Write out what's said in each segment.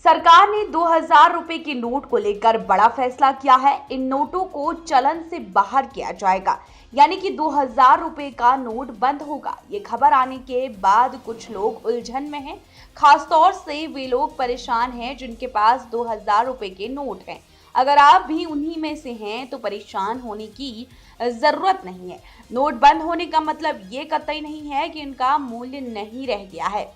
सरकार ने 2000 रुपए के नोट को लेकर बड़ा फैसला किया है। इन नोटों को चलन से बाहर किया जाएगा, यानी कि 2000 रुपए का नोट बंद होगा। ये खबर आने के बाद कुछ लोग उलझन में हैं। खासतौर से वे लोग परेशान हैं जिनके पास 2000 रुपए के नोट हैं। अगर आप भी उन्हीं में से हैं तो परेशान होने की जरूरत नहीं है। नोट बंद होने का मतलब ये कतई नहीं है कि इनका मूल्य नहीं रह गया है।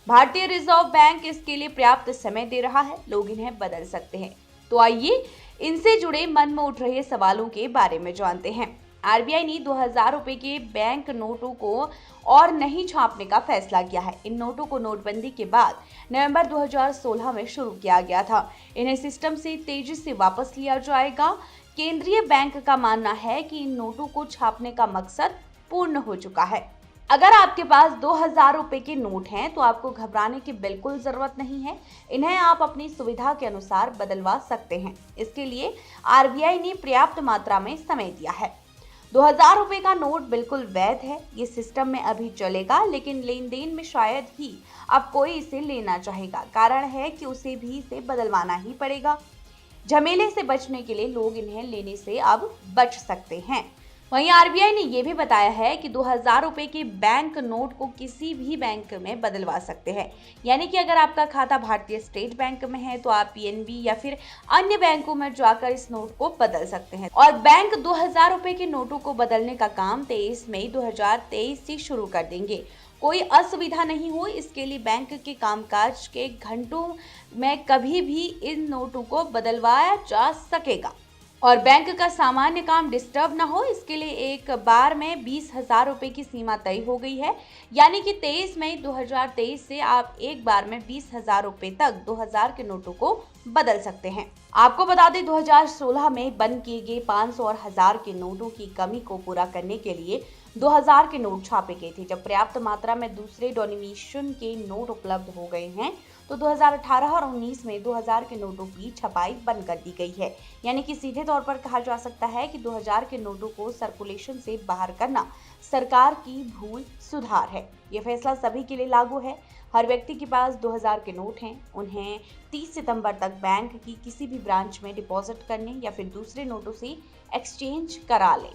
भारतीय रिजर्व बैंक इसके लिए पर्याप्त समय दे रहा है, लोग इन्हें बदल सकते हैं। तो आइए इनसे जुड़े मन में उठ रहे सवालों के बारे में जानते हैं। आरबीआई ने 2000 रुपए के बैंक नोटों को और नहीं छापने का फैसला किया है। इन नोटों को नोटबंदी के बाद नवंबर 2016 में शुरू किया गया था। इन्हें सिस्टम से तेजी से वापस लिया जाएगा। केंद्रीय बैंक का मानना है कि इन नोटों को छापने का मकसद पूर्ण हो चुका है। अगर आपके पास 2000 रुपए के नोट हैं तो आपको घबराने की बिल्कुल जरूरत नहीं है। इन्हें आप अपनी सुविधा के अनुसार बदलवा सकते हैं। इसके लिए आरबीआई ने पर्याप्त मात्रा में समय दिया है। 2000 रुपए का नोट बिल्कुल वैध है। ये सिस्टम में अभी चलेगा, लेकिन लेन देन में शायद ही अब कोई इसे लेना चाहेगा। कारण है कि उसे भी इसे बदलवाना ही पड़ेगा। झमेले से बचने के लिए लोग इन्हें लेने से अब बच सकते हैं। वहीं आरबीआई ने यह भी बताया है कि 2000 रुपए के बैंक नोट को किसी भी बैंक में बदलवा सकते हैं। यानी कि अगर आपका खाता भारतीय स्टेट बैंक में है तो आप पीएनबी या फिर अन्य बैंकों में जाकर इस नोट को बदल सकते हैं। और बैंक 2000 रुपए के नोटों को बदलने का काम 23 मई 2023 से शुरू कर देंगे। कोई असुविधा नहीं हो, इसके लिए बैंक के कामकाज के घंटों में कभी भी इन नोटों को बदलवाया जा सकेगा। और बैंक का सामान्य काम डिस्टर्ब ना हो, इसके लिए एक बार में 20,000 रुपए की सीमा तय हो गई है। यानी कि 23 मई 2023 से आप एक बार में 20,000 रुपए तक 2000 के नोटों को बदल सकते हैं। आपको बता दें 2016 में बंद किए गए 500 और 1000 के नोटों की कमी को पूरा करने के लिए 2000 के नोट छापे गए थे। जब पर्याप्त मात्रा में दूसरे डोनिमेशन के नोट उपलब्ध हो गए हैं तो 2018 और 19 में 2000 के नोटों की छपाई बंद कर दी गई है। यानी कि सीधे तौर पर कहा जा सकता है कि 2000 के नोटों को सर्कुलेशन से बाहर करना सरकार की भूल सुधार है। यह फैसला सभी के लिए लागू है। हर व्यक्ति के पास 2000 के नोट हैं, उन्हें 30 सितंबर तक बैंक की किसी भी ब्रांच में डिपॉजिट करने या फिर दूसरे नोटों से एक्सचेंज करा लें।